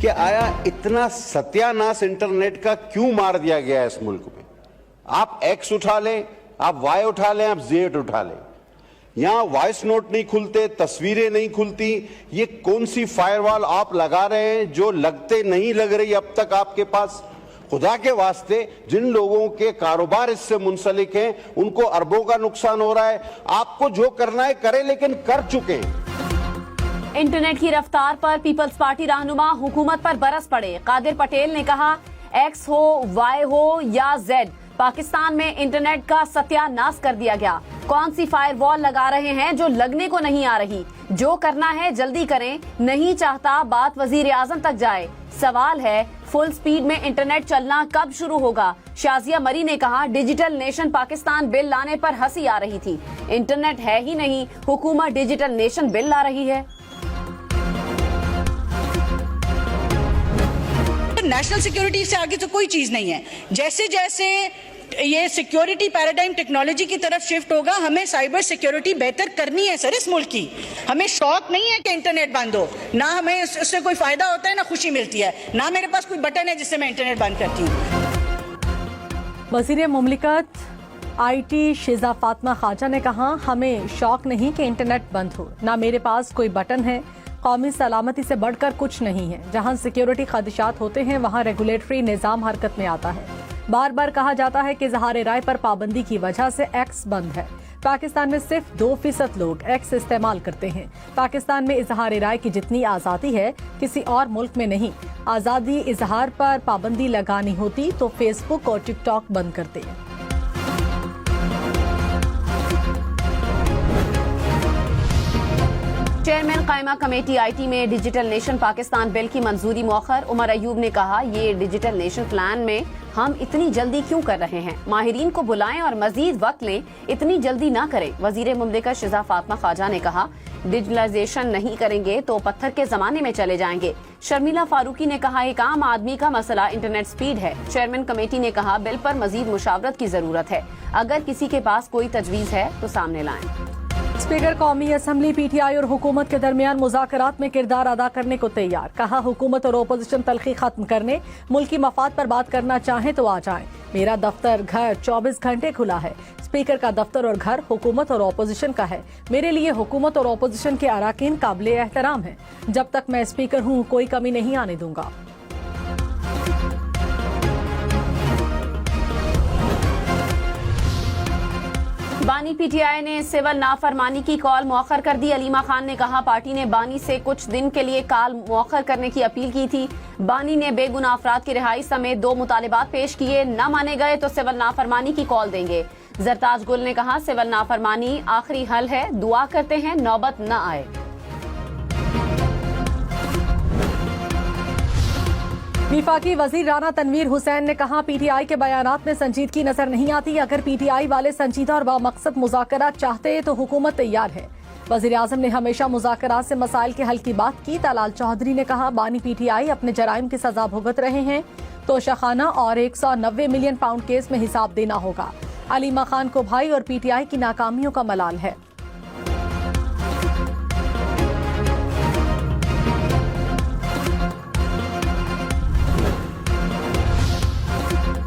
कि आया इतना सत्यानाश इंटरनेट का क्यों मार दिया गया है इस मुल्क में। आप एक्स उठा लें, आप वाई उठा लें, आप जेड उठा लें, यहां वॉइस नोट नहीं खुलते, तस्वीरें नहीं खुलती। ये कौन सी फायरवॉल आप लगा रहे हैं जो लगते नहीं लग रही अब तक आपके पास। खुदा के वास्ते जिन लोगों के कारोबार इससे मुंसलिक हैं उनको अरबों का नुकसान हो रहा है। आपको जो करना है करें, लेकिन कर चुके हैं। इंटरनेट की रफ्तार पर पीपल्स पार्टी रहनुमा हुकूमत पर बरस पड़े। कादिर पटेल ने कहा, एक्स हो, वाई हो या जेड, पाकिस्तान में इंटरनेट का सत्यानाश कर दिया गया। कौन सी फायरवॉल लगा रहे हैं जो लगने को नहीं आ रही। जो करना है जल्दी करें, नहीं चाहता बात वजीर आजम तक जाए। सवाल है फुल स्पीड में इंटरनेट चलना कब शुरू होगा। शाजिया मरी ने कहा, डिजिटल नेशन पाकिस्तान बिल लाने पर हंसी आ रही थी। इंटरनेट है ही नहीं, हुकूमत डिजिटल नेशन बिल ला रही है। नेशनल सिक्योरिटी से आगे तो कोई चीज नहीं है। जैसे जैसे ये सिक्योरिटी पैराडाइम टेक्नोलॉजी की तरफ शिफ्ट होगा, हमें साइबर सिक्योरिटी बेहतर करनी है सर इस मुल्क की। हमें शौक नहीं है कि इंटरनेट बंद हो, ना हमें उससे कोई फायदा होता है ना खुशी मिलती है, ना मेरे पास कोई बटन है जिससे मैं इंटरनेट बंद करती हूँ। वज़ीर मुमलिकत IT शिजा फातिमा खाजा ने कहा, हमें शौक नहीं कि इंटरनेट बंद हो, ना मेरे पास कोई बटन है। कौमी सलामती से बढ़कर कुछ नहीं है। जहां सिक्योरिटी खदशात होते हैं वहां रेगुलेटरी निज़ाम हरकत में आता है। बार बार कहा जाता है कि इज़हार राय पर पाबंदी की वजह से एक्स बंद है। पाकिस्तान में सिर्फ 2% लोग एक्स इस्तेमाल करते हैं। पाकिस्तान में इज़हार राय की जितनी आज़ादी है किसी और मुल्क में नहीं। आज़ादी इज़हार पर पाबंदी लगानी होती तो फेसबुक और टिकटॉक बंद करते हैं। चेयरमैन कायमा कमेटी IT में डिजिटल नेशन पाकिस्तान बिल की मंजूरी मौखर। उमर अयूब ने कहा, ये डिजिटल नेशन प्लान में हम इतनी जल्दी क्यों कर रहे हैं। माहिरीन को बुलाएं और मजीद वक्त लें, इतनी जल्दी ना करें। वजीर मुमलिकत शिजा फातिमा खाजा ने कहा, डिजिटलाइजेशन नहीं करेंगे तो पत्थर के जमाने में चले जाएंगे। शर्मिला फारूकी ने कहा, एक आम आदमी का मसला इंटरनेट स्पीड है। चेयरमैन कमेटी ने कहा, बिल पर मजीद मुशावरत की जरूरत है। अगर किसी के पास कोई तजवीज है तो सामने लाएं। स्पीकर कौमी असम्बली PTI और हुकूमत के दरमियान मुज़ाकरात में किरदार अदा करने को तैयार। कहा, हुकूमत और ओपोजिशन तल्खी खत्म करने, मुल्की मफाद पर बात करना चाहें तो आ जाएं। मेरा दफ्तर घर 24 घंटे खुला है। स्पीकर का दफ्तर और घर हुकूमत और ओपोजिशन का है। मेरे लिए हुकूमत और ओपोजिशन के अराकीन काबिले एहतराम हैं। जब तक मैं स्पीकर हूँ कोई कमी नहीं आने दूंगा। बानी PTI ने सिविल नाफरमानी की कॉल मौखर कर दी। अलीमा खान ने कहा, पार्टी ने बानी से कुछ दिन के लिए कॉल मौखर करने की अपील की थी। बानी ने बेगुनाह अफराद की रिहाई समेत 2 मुतालिबात पेश किए, न माने गए तो सिविल नाफरमानी की कॉल देंगे। जरताज गुल ने कहा, सिविल नाफरमानी आखिरी हल है, दुआ करते हैं नौबत न आए। विफाकी वजीर राना तनवीर हुसैन ने कहा, PTI के बयानात में संजीदगी नजर नहीं आती। अगर PTI वाले संजीदा और बामकसद मुज़ाकरात चाहते तो हुकूमत तैयार है। वजीर आजम ने हमेशा मुज़ाकरात से मसाइल के हल की बात की। तलाल चौधरी ने कहा, बानी PTI अपने जराइम की सजा भुगत रहे हैं, तोशाखाना और 190 मिलियन पाउंड केस में हिसाब देना होगा। अलीमा खान को भाई और PTI की नाकामियों का मलाल है।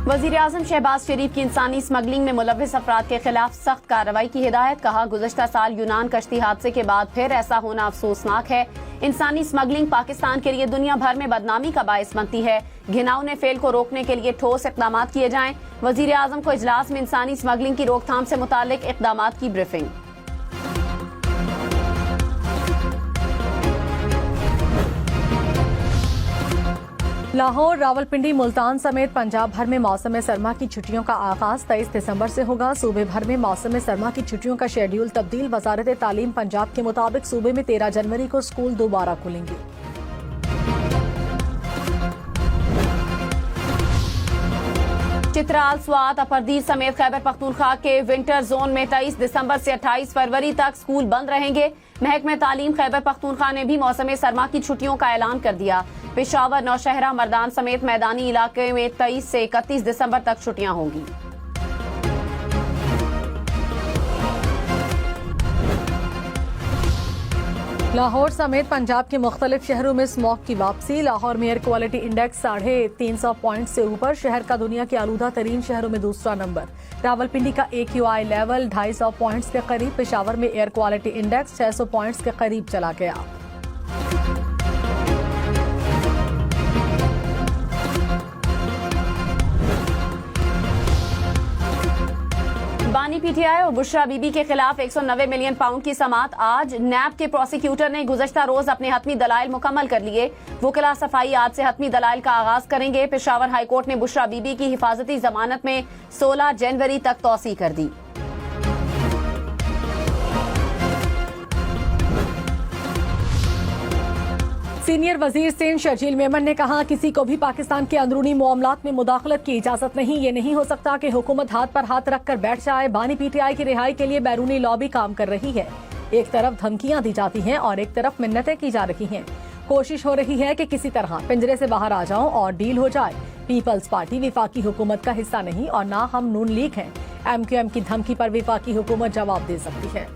वजीर आजम शहबाज शरीफ की इंसानी स्मगलिंग में मुलव्विस अफराद के खिलाफ सख्त कार्रवाई की हिदायत। कहा, गुज़श्ता साल यूनान कश्ती हादसे के बाद फिर ऐसा होना अफसोसनाक है। इंसानी स्मगलिंग पाकिस्तान के लिए दुनिया भर में बदनामी का बायस बनती है। घिनौने फेल को रोकने के लिए ठोस इक़दाम किए जाएं। वजीर आजम को इजलास में इंसानी स्मगलिंग की रोकथाम से मुताल्लिक इक़दाम की ब्रीफिंग। लाहौर, रावलपिंडी, मुल्तान समेत पंजाब भर में मौसम सरमा की छुट्टियों का आगाज 23 दिसंबर से होगा। सूबे भर में मौसम सरमा की छुट्टियों का शेड्यूल तब्दील। वजारत तालीम पंजाब के मुताबिक सूबे में 13 जनवरी को स्कूल दोबारा खुलेंगे। चित्राल, स्वात, अपरदीर समेत खैबर पख्तूनख्वा के विंटर जोन में 23 दिसंबर से 28 फरवरी तक स्कूल बंद रहेंगे। महकमे तालीम खैबर पख्तूनख्वा ने भी मौसम सरमा की छुट्टियों का ऐलान कर दिया। पेशावर, नौशहरा, मर्दान समेत मैदानी इलाके में 23 से 31 दिसंबर तक छुट्टियां होंगी। लाहौर समेत पंजाब के मुख्तलिफ शहरों में स्मॉग की वापसी। लाहौर में एयर क्वालिटी इंडेक्स 350 पॉइंट से ऊपर, शहर का दुनिया के आलूदा तरीन शहरों में दूसरा नंबर। रावलपिंडी का AQI लेवल 250 पॉइंट्स के करीब। पेशावर में एयर क्वालिटी इंडेक्स 600 पॉइंट्स के करीब चला गया। बानी PTI और बुशरा बीबी के खिलाफ 190 मिलियन पाउंड की समाअत। आज नैब के प्रोसिक्यूटर ने गुज़श्ता रोज अपने हतमी दलाइल मुकम्मल कर लिए। वुकला सफाई आज से हतमी दलाइल का आगाज करेंगे। पेशावर हाईकोर्ट ने बुशरा बीबी की हिफाजती जमानत में 16 जनवरी तक तौसी कर दी। सीनियर वजीर सिंध शर्जील मेमन ने कहा, किसी को भी पाकिस्तान के अंदरूनी मामलात में मुदाखलत की इजाजत नहीं। ये नहीं हो सकता कि हुकूमत हाथ पर हाथ रखकर बैठ जाए। बानी PTI की रिहाई के लिए बैरूनी लॉबी काम कर रही है। एक तरफ धमकियां दी जाती हैं और एक तरफ मिन्नतें की जा रही हैं। कोशिश हो रही है कि किसी तरह पिंजरे से बाहर आ जाऊं और डील हो जाए। पीपल्स पार्टी विफाकी हुकूमत का हिस्सा नहीं और ना हम नून लीग हैं। MQM की धमकी पर विफाकी हुकूमत जवाब दे सकती है।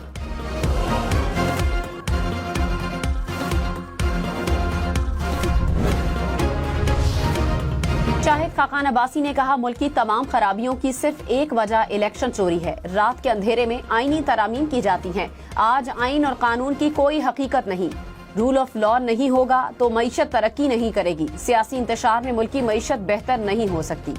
शाहिद खाकान अब्बासी ने कहा, मुल्क की तमाम खराबियों की सिर्फ एक वजह इलेक्शन चोरी है। रात के अंधेरे में आईनी तरामीम की जाती हैं। आज आइन और कानून की कोई हकीकत नहीं। रूल ऑफ लॉ नहीं होगा तो मईशत तरक्की नहीं करेगी। सियासी इंतशार में मुल्क की मईशत बेहतर नहीं हो सकती।